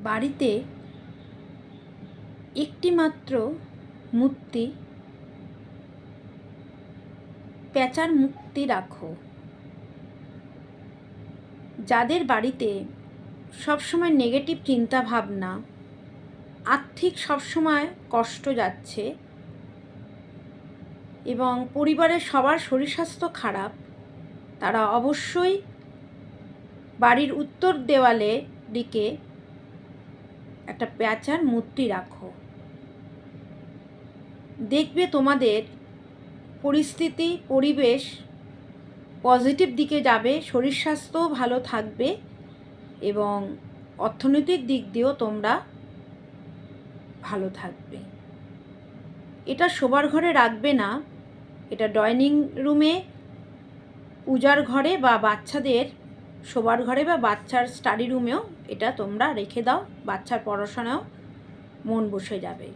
বাড়িতে একটি মাত্র মূর্তি, প্যাঁচার মূর্তি রাখো। যাদের বাড়িতে সবসময় নেগেটিভ চিন্তা ভাবনা, আর্থিক সবসময় কষ্ট যাচ্ছে এবং পরিবারের সবার শরীর স্বাস্থ্য খারাপ, তারা অবশ্যই বাড়ির উত্তর দেওয়ালে দিকে একটা প্যাঁচার মূর্তি রাখো। দেখবে তোমাদের পরিস্থিতি, পরিবেশ পজিটিভ দিকে যাবে, শরীর স্বাস্থ্যও ভালো থাকবে এবং অর্থনৈতিক দিক দিয়েও তোমরা ভালো থাকবে। এটা শোবার ঘরে রাখবে না, এটা ডাইনিং রুমে, পূজার ঘরে বা বাচ্চাদের শোবার ঘরে বা বাচ্চার স্টাডি রুমেও এটা তোমরা রেখে দাও। বাচ্চার পড়াশোনাও মন বসে যাবে।